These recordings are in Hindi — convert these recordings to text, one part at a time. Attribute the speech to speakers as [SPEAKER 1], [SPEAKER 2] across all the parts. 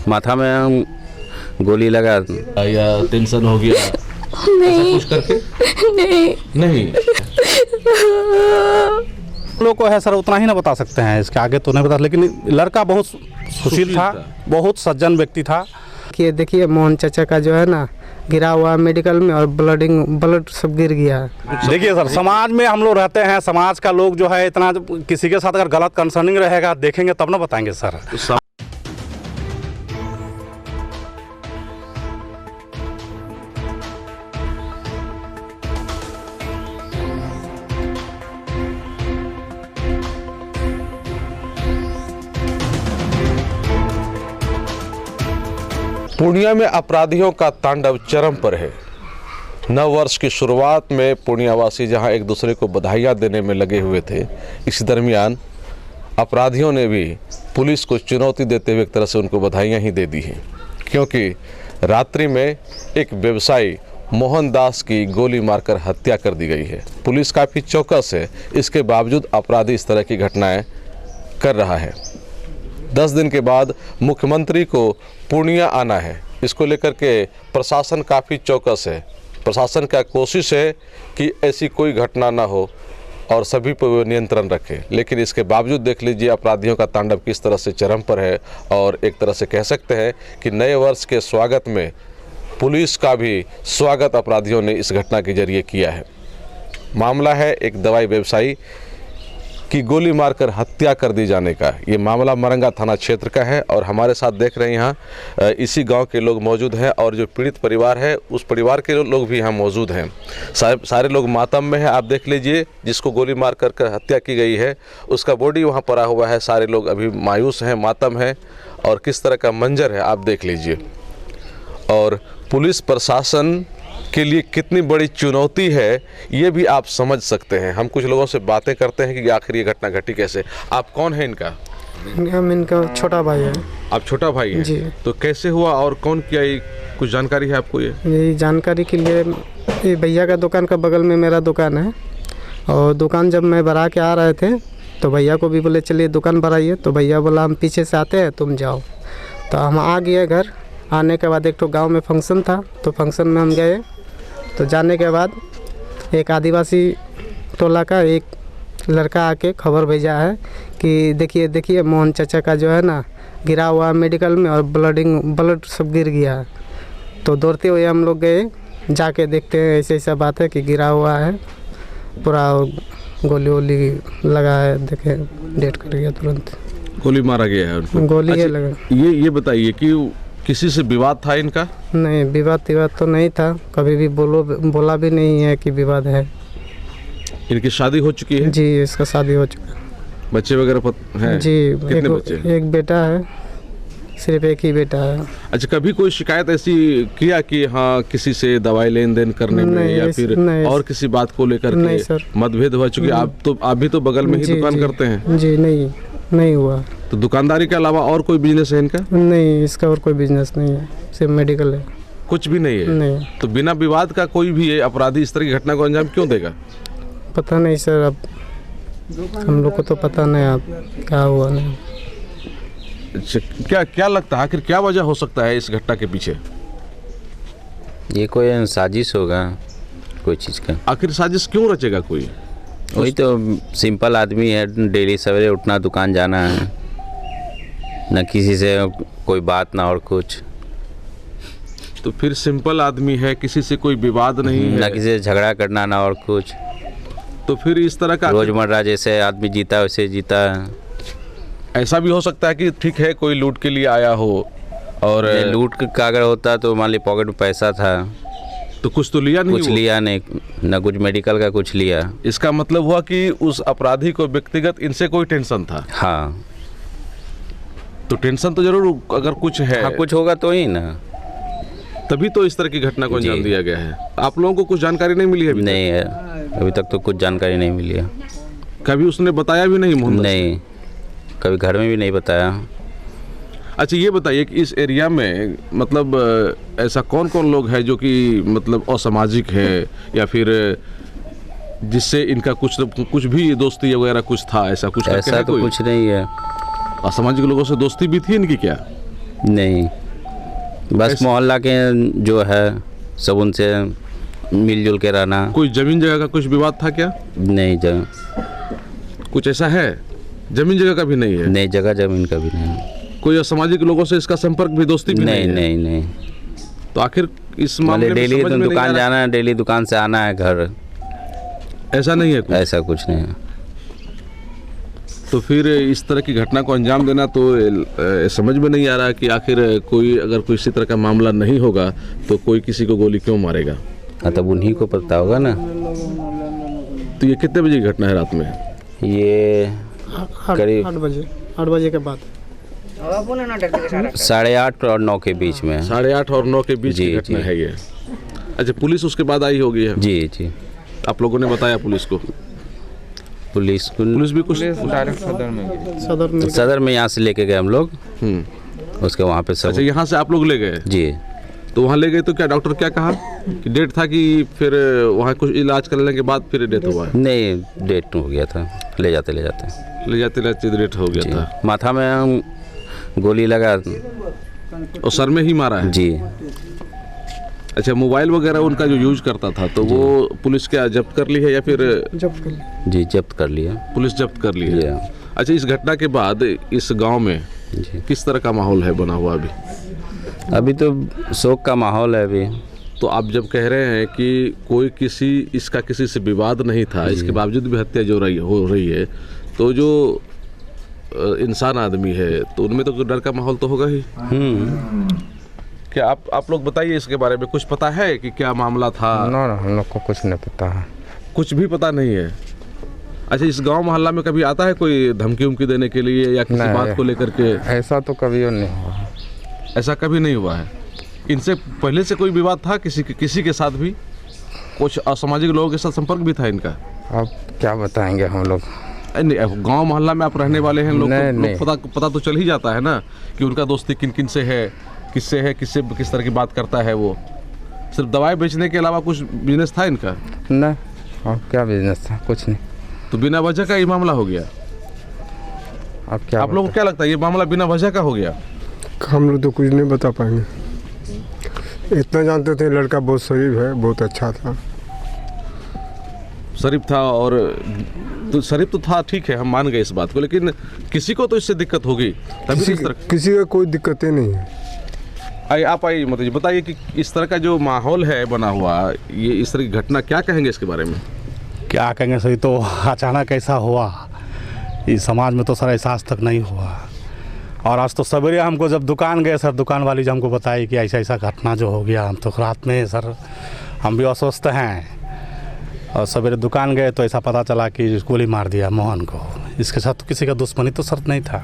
[SPEAKER 1] माथा में गोली लगा।
[SPEAKER 2] या टेंशन हो गया ऐसा कुछ करके? नहीं
[SPEAKER 3] लोग को है सर, उतना ही ना बता सकते हैं, इसके आगे तो नहीं बता। लेकिन लड़का बहुत सुशील था, बहुत सज्जन व्यक्ति था।
[SPEAKER 4] कि देखिए मोहन चाचा का जो है ना गिरा हुआ मेडिकल में और ब्लड सब गिर गया है।
[SPEAKER 3] देखिए सर, समाज में हम लोग रहते हैं, समाज का लोग जो है इतना किसी के साथ अगर गलत कंसर्निंग रहेगा देखेंगे तब ना बताएंगे सर।
[SPEAKER 2] पूर्णिया में अपराधियों का तांडव चरम पर है। नव वर्ष की शुरुआत में पूर्णियावासी जहां एक दूसरे को बधाइयां देने में लगे हुए थे, इसी दरमियान अपराधियों ने भी पुलिस को चुनौती देते हुए एक तरह से उनको बधाइयां ही दे दी हैं, क्योंकि रात्रि में एक व्यवसायी मोहनदास की गोली मारकर हत्या कर दी गई है। पुलिस काफ़ी चौकस है, इसके बावजूद अपराधी इस तरह की घटनाएं कर रहा है। 10 दिन के बाद मुख्यमंत्री को पूर्णिया आना है, इसको लेकर के प्रशासन काफ़ी चौकस है। प्रशासन का कोशिश है कि ऐसी कोई घटना ना हो और सभी पर वो नियंत्रण रखे, लेकिन इसके बावजूद देख लीजिए अपराधियों का तांडव किस तरह से चरम पर है। और एक तरह से कह सकते हैं कि नए वर्ष के स्वागत में पुलिस का भी स्वागत अपराधियों ने इस घटना के जरिए किया है। मामला है एक दवाई व्यवसायी की गोली मारकर हत्या कर दी जाने का। ये मामला मरंगा थाना क्षेत्र का है और हमारे साथ देख रहे हैं यहाँ इसी गांव के लोग मौजूद हैं और जो पीड़ित परिवार है उस परिवार के लोग भी यहाँ मौजूद हैं। सारे लोग मातम में हैं। आप देख लीजिए, जिसको गोली मार कर हत्या की गई है उसका बॉडी वहाँ पड़ा हुआ है। सारे लोग अभी मायूस हैं, मातम हैं और किस तरह का मंजर है आप देख लीजिए। और पुलिस प्रशासन के लिए कितनी बड़ी चुनौती है ये भी आप समझ सकते हैं। हम कुछ लोगों से बातें करते हैं कि आखिर ये घटना घटी कैसे। आप कौन है इनका?
[SPEAKER 4] हम इनका छोटा भाई है।
[SPEAKER 2] आप छोटा भाई हैं?
[SPEAKER 4] जी।
[SPEAKER 2] तो कैसे हुआ और कौन किया, ये कुछ जानकारी है आपको?
[SPEAKER 4] यही जानकारी के लिए ये भैया का दुकान का बगल में मेरा दुकान है और दुकान जब मैं भरा के आ रहे थे तो भैया को भी बोले चलिए दुकान भराइए, तो भैया बोला हम पीछे से आते हैं तुम जाओ। तो हम आ गए घर। आने के बाद एक तो गाँव में फंक्शन था, तो फंक्शन में हम गए। तो जाने के बाद एक आदिवासी टोला का एक लड़का आके खबर भेजा है कि देखिए मोहन चाचा का जो है ना गिरा हुआ मेडिकल में और ब्लड सब गिर गया है। तो दौड़ते हुए हम लोग गए, जाके देखते हैं ऐसा बात है कि गिरा हुआ है, पूरा गोली वोली लगा है, देखे डेट कर गया, तुरंत
[SPEAKER 2] गोली मारा गया है उनको।
[SPEAKER 4] गोली है लगा।
[SPEAKER 2] ये बताइए कि किसी से विवाद था इनका?
[SPEAKER 4] नहीं, विवाद तो नहीं था, कभी भी बोला भी नहीं है कि विवाद है।
[SPEAKER 2] इनकी शादी हो चुकी है?
[SPEAKER 4] जी, इसका शादी हो चुका है।
[SPEAKER 2] बच्चे वगैरह हैं?
[SPEAKER 4] जी,
[SPEAKER 2] कितने बच्चे?
[SPEAKER 4] एक बेटा है, सिर्फ एक ही बेटा है।
[SPEAKER 2] अच्छा, कभी कोई शिकायत ऐसी किया कि हाँ किसी से दवाई लेन देन करने में या फिर और किसी बात को लेकर के मतभेद हुआ? चूंकि आप भी तो बगल में ही दुकान करते हैं।
[SPEAKER 4] जी, नहीं हुआ।
[SPEAKER 2] तो दुकानदारी के अलावा और कोई बिजनेस है इनका?
[SPEAKER 4] नहीं, इसका और कोई बिजनेस नहीं है, सिर्फ मेडिकल है।
[SPEAKER 2] कुछ भी नहीं है?
[SPEAKER 4] नहीं। तो
[SPEAKER 2] बिना विवाद का कोई भी अपराधी इस तरह की घटना को अंजाम क्यों देगा?
[SPEAKER 4] पता नहीं सर, अब हम लोग को तो पता नहीं अब क्या हुआ। नहीं,
[SPEAKER 2] क्या लगता है आखिर क्या वजह हो सकता है इस घटना के पीछे?
[SPEAKER 1] ये कोई साजिश होगा कोई चीज़ का।
[SPEAKER 2] आखिर साजिश क्यों रचेगा कोई?
[SPEAKER 1] वही तो सिंपल आदमी है, डेली सवेरे उठना, दुकान जाना है, न किसी से कोई बात ना और कुछ।
[SPEAKER 2] तो फिर सिंपल आदमी है, किसी से कोई विवाद नहीं है,
[SPEAKER 1] ना किसी से झगड़ा करना ना और कुछ।
[SPEAKER 2] तो फिर इस तरह का
[SPEAKER 1] रोजमर्रा जैसे आदमी जीता वैसे जीता है।
[SPEAKER 2] ऐसा भी हो सकता है कि ठीक है कोई लूट के लिए आया हो और
[SPEAKER 1] लूट का अगर होता तो मान ली पॉकेट में पैसा था
[SPEAKER 2] तो कुछ तो लिया नहीं,
[SPEAKER 1] कुछ लिया नहीं, ना कुछ मेडिकल का कुछ लिया।
[SPEAKER 2] इसका मतलब हुआ कि उस अपराधी को व्यक्तिगत इनसे कोई टेंशन था।
[SPEAKER 1] हाँ,
[SPEAKER 2] तो टेंशन तो जरूर अगर कुछ है।
[SPEAKER 1] हाँ, कुछ होगा तो ही ना,
[SPEAKER 2] तभी तो इस तरह की घटना को अंजाम दिया गया है। आप लोगों को कुछ जानकारी नहीं मिली है?
[SPEAKER 1] नहीं है, अभी तक तो कुछ जानकारी नहीं मिली है।
[SPEAKER 2] कभी उसने बताया भी नहीं? मोहन
[SPEAKER 1] नहीं, कभी घर में भी नहीं बताया।
[SPEAKER 2] अच्छा, ये बताइए कि इस एरिया में मतलब ऐसा कौन कौन लोग हैं जो कि मतलब असामाजिक है या फिर जिससे इनका कुछ भी दोस्ती वगैरह कुछ था? ऐसा कुछ
[SPEAKER 1] ऐसा तो कुछ नहीं है।
[SPEAKER 2] असामाजिक लोगों से दोस्ती भी थी इनकी क्या?
[SPEAKER 1] नहीं, बस मोहल्ला के जो है सब उनसे मिलजुल के रहना।
[SPEAKER 2] कोई जमीन जगह का कुछ विवाद था क्या?
[SPEAKER 1] नहीं
[SPEAKER 2] कुछ ऐसा है? जमीन जगह का भी नहीं है?
[SPEAKER 1] नहीं, जगह जमीन का भी नहीं।
[SPEAKER 2] कोई असामाजिक लोगों से इसका संपर्क भी, दोस्ती भी
[SPEAKER 1] नहीं
[SPEAKER 2] है?
[SPEAKER 1] नहीं नहीं।
[SPEAKER 2] तो आखिर इस मामले में
[SPEAKER 1] डेली
[SPEAKER 2] समझ में नहीं आ
[SPEAKER 1] दुकान
[SPEAKER 2] रहा-
[SPEAKER 1] जाना है, डेली दुकान से आना है घर,
[SPEAKER 2] ऐसा नहीं है कुछ?
[SPEAKER 1] ऐसा कुछ नहीं है।
[SPEAKER 2] तो फिर इस तरह की घटना को अंजाम देना तो समझ में नहीं आ रहा कि आखिर कोई अगर कोई इसी तरह का मामला नहीं होगा तो कोई किसी को गोली क्यों मारेगा?
[SPEAKER 1] हाँ, तब उन्हीं को पता होगा ना।
[SPEAKER 2] तो ये कितने बजे की घटना है रात में?
[SPEAKER 1] ये करीब
[SPEAKER 4] 8 बजे के बाद
[SPEAKER 1] 8:30 और 9 के बीच में।
[SPEAKER 2] 8:30 और 9 के बीच
[SPEAKER 1] जी,
[SPEAKER 2] की घटना
[SPEAKER 1] जी।
[SPEAKER 2] है ये। अच्छा, पुलिस उसके बाद आई होगी है?
[SPEAKER 1] जी जी,
[SPEAKER 2] आप लोगों ने बताया पुलिस को?
[SPEAKER 1] पुलिस को
[SPEAKER 2] पुलिस भी कुछ
[SPEAKER 4] सदर
[SPEAKER 1] सदर में यहाँ से लेके गए हम लोग, उसके वहाँ पे सब।
[SPEAKER 2] अच्छा, यहाँ से आप लोग ले गए?
[SPEAKER 1] जी,
[SPEAKER 2] तो वहाँ ले गए तो क्या डॉक्टर क्या कहा कि डेट था कि फिर वहाँ कुछ इलाज करने के बाद फिर डेथ हुआ है?
[SPEAKER 1] नहीं, डेट हो गया था, ले जाते
[SPEAKER 2] ले जाते डेट हो गया था।
[SPEAKER 1] माथा में गोली लगा।
[SPEAKER 2] और सर में ही मारा है?
[SPEAKER 1] जी
[SPEAKER 2] अच्छा, मोबाइल वगैरह उनका जो यूज करता था तो वो पुलिस क्या जब्त कर ली है या फिर?
[SPEAKER 4] जब कर
[SPEAKER 1] जी, जब्त कर लिया।
[SPEAKER 2] पुलिस जब्त कर ली है।
[SPEAKER 1] जी।
[SPEAKER 2] अच्छा, इस घटना के बाद इस गांव में
[SPEAKER 1] जी,
[SPEAKER 2] किस तरह का माहौल है बना हुआ अभी?
[SPEAKER 1] अभी तो शोक का माहौल है अभी।
[SPEAKER 2] तो आप जब कह रहे हैं कि कोई इसका किसी से विवाद नहीं था, इसके बावजूद भी हत्या जो हो रही है, तो जो इंसान आदमी है तो उनमें तो डर का माहौल तो होगा ही। क्या आप लोग बताइए इसके बारे में, कुछ पता है कि क्या मामला था?
[SPEAKER 5] ना हम लोग को कुछ नहीं पता है।
[SPEAKER 2] कुछ भी पता नहीं है? अच्छा, इस गांव मोहल्ला में कभी आता है कोई धमकी उमकी देने के लिए या किसी
[SPEAKER 5] नहीं,
[SPEAKER 2] बात को लेकर के?
[SPEAKER 5] ऐसा तो कभी नहीं हुआ।
[SPEAKER 2] ऐसा कभी नहीं हुआ है? इनसे पहले से कोई विवाद था किसी के साथ भी? कुछ असामाजिक लोगों के साथ संपर्क भी था इनका?
[SPEAKER 5] अब क्या बताएंगे हम लोग।
[SPEAKER 2] गांव मोहल्ला में आप रहने वाले हैं,
[SPEAKER 5] नहीं।
[SPEAKER 2] पता तो चल ही जाता है ना कि उनका दोस्ती किन किन से है, किससे है, किस तरह की बात करता है वो। सिर्फ दवाई बेचने के अलावा कुछ बिजनेस था इनका?
[SPEAKER 5] नहीं, और क्या बिजनेस था? कुछ नहीं।
[SPEAKER 2] तो बिना वजह का ये मामला हो गया?
[SPEAKER 5] अब क्या
[SPEAKER 2] आप लोगों को क्या लगता है ये मामला बिना वजह का हो गया?
[SPEAKER 6] हम लोग तो कुछ नहीं बता पाएंगे। इतना जानते थे लड़का बहुत शरीफ है, बहुत अच्छा था।
[SPEAKER 2] शरीफ था, और तो शरीफ तो था, ठीक है, हम मान गए इस बात को, लेकिन किसी को तो इससे दिक्कत होगी तभी इस तरह।
[SPEAKER 6] किसी का कोई दिक्कत ही नहीं है।
[SPEAKER 2] आप आइए, मतलब बताइए कि इस तरह का जो माहौल है बना हुआ, ये इस तरह की घटना, क्या कहेंगे इसके बारे में?
[SPEAKER 3] क्या कहेंगे सर, तो अचानक ऐसा हुआ, इस समाज में तो सर ऐसा आज तक नहीं हुआ। और आज तो सवेरे हमको जब दुकान गए सर, दुकान वाली जब हमको बताई कि ऐसा ऐसा घटना जो हो गया, हम तो रात में सर हम भी अस्वस्थ हैं। और सवेरे दुकान गए तो ऐसा पता चला कि गोली मार दिया मोहन को। इसके साथ तो किसी का दुश्मनी तो सर नहीं था,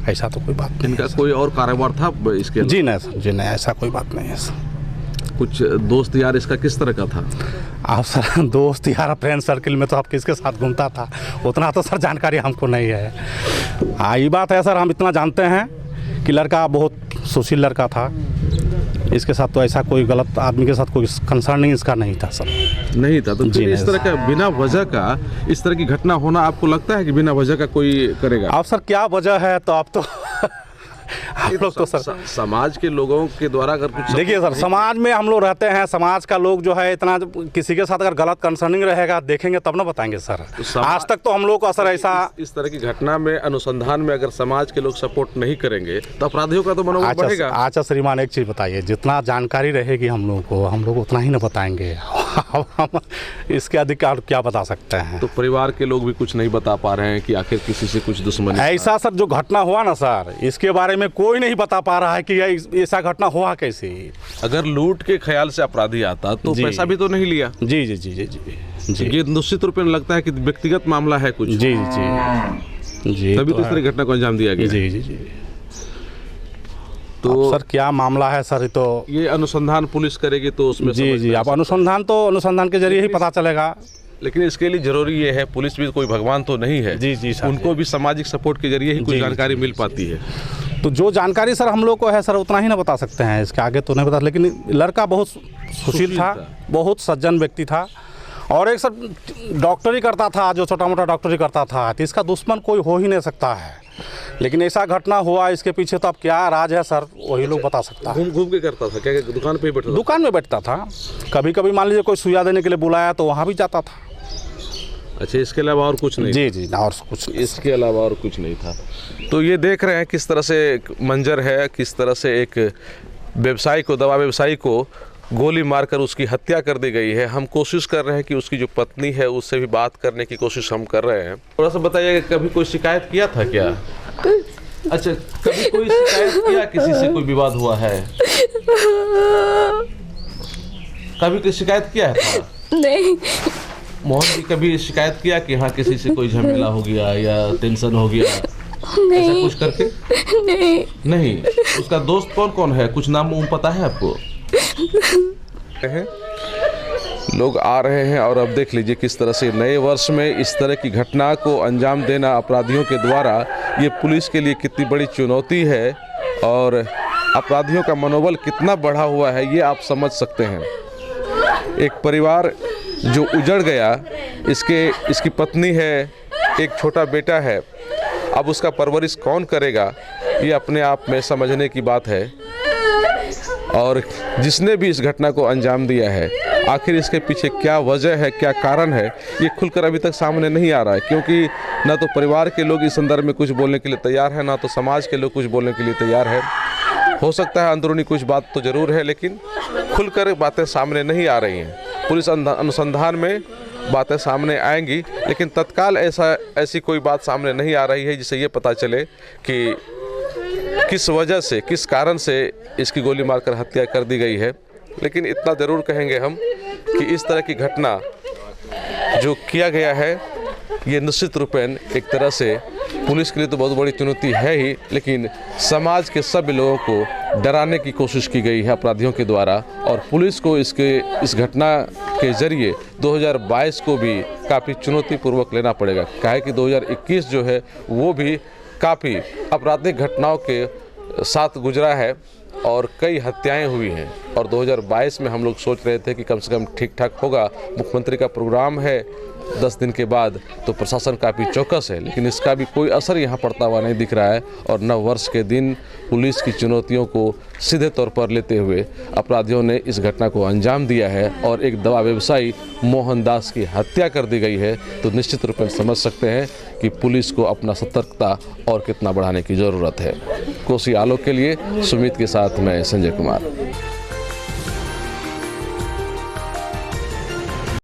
[SPEAKER 3] ऐसा तो कोई बात नहीं।
[SPEAKER 2] इनका कोई और कारोबार था इसके?
[SPEAKER 3] जी नहीं सर, जी नहीं, ऐसा कोई बात नहीं है सर।
[SPEAKER 2] कुछ दोस्त यार इसका किस तरह का था?
[SPEAKER 3] आप सर दोस्त यार फ्रेंड सर्किल में तो आप किसके साथ घूमता था उतना तो सर जानकारी हमको नहीं है। हाँ, ये बात है सर, हम इतना जानते हैं कि लड़का बहुत सुशील लड़का था। इसके साथ तो ऐसा कोई गलत आदमी के साथ कोई कंसर्निंग इसका नहीं था सर।
[SPEAKER 2] नहीं था? तो
[SPEAKER 3] जी
[SPEAKER 2] फिर इस
[SPEAKER 3] नहीं
[SPEAKER 2] तरह का बिना वजह का इस तरह की घटना होना आपको लगता है कि बिना वजह का कोई करेगा?
[SPEAKER 3] आप सर क्या वजह है, तो आप तो हम लोग तो सर
[SPEAKER 2] समाज के लोगों के द्वारा अगर कुछ
[SPEAKER 3] देखिए सर, समाज में हम लोग रहते हैं, समाज का लोग जो है इतना किसी के साथ अगर गलत कंसर्निंग रहेगा देखेंगे तब ना बताएंगे सर। आज तक तो हम लोग को सर ऐसा
[SPEAKER 2] इस तरह की घटना में अनुसंधान में अगर समाज के लोग सपोर्ट नहीं करेंगे तो अपराधियों का तो मनोबल बढ़ेगा।
[SPEAKER 3] अच्छा श्रीमान, एक चीज़ बताइए, जितना जानकारी रहेगी हम लोग को, हम लोग उतना ही ना बताएंगे। हम इसके अधिक क्या बता सकते हैं?
[SPEAKER 2] तो परिवार के लोग भी कुछ नहीं बता पा रहे हैं कि आखिर किसी से कुछ दुश्मनी?
[SPEAKER 3] ऐसा सर जो घटना हुआ ना सर, इसके बारे में कोई नहीं बता पा रहा है कि ऐसा घटना हुआ कैसे।
[SPEAKER 2] अगर लूट के ख्याल से अपराधी आता तो
[SPEAKER 3] जी।
[SPEAKER 2] पैसा भी तो नहीं लिया?
[SPEAKER 3] जी जी जी जी जी जी
[SPEAKER 2] ये निश्चित रूप में लगता है कि व्यक्तिगत मामला है कुछ।
[SPEAKER 3] जी जी जी,
[SPEAKER 2] तभी तो इस तरह घटना को अंजाम दिया गया।
[SPEAKER 3] जी जी जी।
[SPEAKER 2] तो
[SPEAKER 3] सर क्या मामला है सर, तो
[SPEAKER 2] ये अनुसंधान पुलिस करेगी तो उसमें
[SPEAKER 3] जी जी, आप अनुसंधान के जरिए ही पता चलेगा।
[SPEAKER 2] लेकिन इसके लिए जरूरी ये है, पुलिस भी कोई भगवान तो नहीं है।
[SPEAKER 3] जी जी सर,
[SPEAKER 2] उनको भी सामाजिक सपोर्ट के जरिए ही कुछ
[SPEAKER 3] जी,
[SPEAKER 2] जानकारी मिल पाती है।
[SPEAKER 3] तो जो जानकारी सर हम लोग को है सर उतना ही ना बता सकते हैं, इसके आगे तो नहीं बता। लेकिन लड़का बहुत सुशील था, बहुत सज्जन व्यक्ति था, और एक सर डॉक्टरी करता था, जो छोटा मोटा डॉक्टरी करता था, तो इसका दुश्मन कोई हो ही नहीं सकता है। लेकिन ऐसा घटना हुआ इसके पीछे तो अब क्या राज है सर, वही लोग बता सकता है।
[SPEAKER 2] घूम घूम के करता था क्या, दुकान पे ही बैठा था?
[SPEAKER 3] दुकान में बैठता था, कभी कभी मान लीजिए कोई सुइया देने के लिए बुलाया तो वहाँ भी जाता था।
[SPEAKER 2] अच्छा, इसके अलावा और कुछ नहीं?
[SPEAKER 3] जी जी, और कुछ नहीं।
[SPEAKER 2] इसके अलावा और कुछ नहीं था। तो ये देख रहे हैं किस तरह से एक मंजर है, किस तरह से एक व्यवसायी को, दवा व्यवसायी को गोली मारकर उसकी हत्या कर दी गई है। हम कोशिश कर रहे हैं कि उसकी जो पत्नी है उससे भी बात करने की कोशिश हम कर रहे हैं। थोड़ा सा बताइए, कभी कोई शिकायत किया था क्या? अच्छा, कभी कोई शिकायत किया, किसी से कोई विवाद हुआ है? कभी कोई शिकायत किया है था?
[SPEAKER 7] नहीं।
[SPEAKER 2] मोहन जी कभी शिकायत किया कि हाँ किसी से कोई झमेला हो गया या टेंशन हो गया, ऐसा कुछ करके? नहीं। उसका दोस्त कौन कौन है, कुछ नाम पता है आपको? लोग आ रहे हैं और अब देख लीजिए किस तरह से नए वर्ष में इस तरह की घटना को अंजाम देना अपराधियों के द्वारा, ये पुलिस के लिए कितनी बड़ी चुनौती है और अपराधियों का मनोबल कितना बढ़ा हुआ है ये आप समझ सकते हैं। एक परिवार जो उजड़ गया, इसकी पत्नी है, एक छोटा बेटा है, अब उसका परवरिश कौन करेगा, ये अपने आप में समझने की बात है। और जिसने भी इस घटना को अंजाम दिया है, आखिर इसके पीछे क्या वजह है, क्या कारण है, ये खुलकर अभी तक सामने नहीं आ रहा है, क्योंकि ना तो परिवार के लोग इस संदर्भ में कुछ बोलने के लिए तैयार हैं, ना तो समाज के लोग कुछ बोलने के लिए तैयार है। हो सकता है अंदरूनी कुछ बात तो ज़रूर है, लेकिन खुलकर बातें सामने नहीं आ रही हैं। पुलिस अनुसंधान में बातें सामने आएंगी, लेकिन तत्काल ऐसी कोई बात सामने नहीं आ रही है जिससे ये पता चले कि किस वजह से, किस कारण से इसकी गोली मारकर हत्या कर दी गई है। लेकिन इतना ज़रूर कहेंगे हम कि इस तरह की घटना जो किया गया है, ये निश्चित रूपेण एक तरह से पुलिस के लिए तो बहुत बड़ी चुनौती है ही, लेकिन समाज के सभी लोगों को डराने की कोशिश की गई है अपराधियों के द्वारा। और पुलिस को इस घटना के जरिए 2022 को भी काफ़ी चुनौतीपूर्वक लेना पड़ेगा। काहे कि 2021 जो है वो भी काफ़ी आपराधिक घटनाओं के साथ गुजरा है और कई हत्याएं हुई हैं। और 2022 में हम लोग सोच रहे थे कि कम से कम ठीक ठाक होगा, मुख्यमंत्री का प्रोग्राम है 10 दिन के बाद, तो प्रशासन काफ़ी चौकस है, लेकिन इसका भी कोई असर यहाँ पड़ता हुआ नहीं दिख रहा है। और नव वर्ष के दिन पुलिस की चुनौतियों को सीधे तौर पर लेते हुए अपराधियों ने इस घटना को अंजाम दिया है और एक दवा व्यवसायी मोहनदास की हत्या कर दी गई है। तो निश्चित रूप में समझ सकते हैं कि पुलिस को अपना सतर्कता और कितना बढ़ाने की ज़रूरत है। कोसी आलोक के लिए सुमित के साथ मैं संजय कुमार।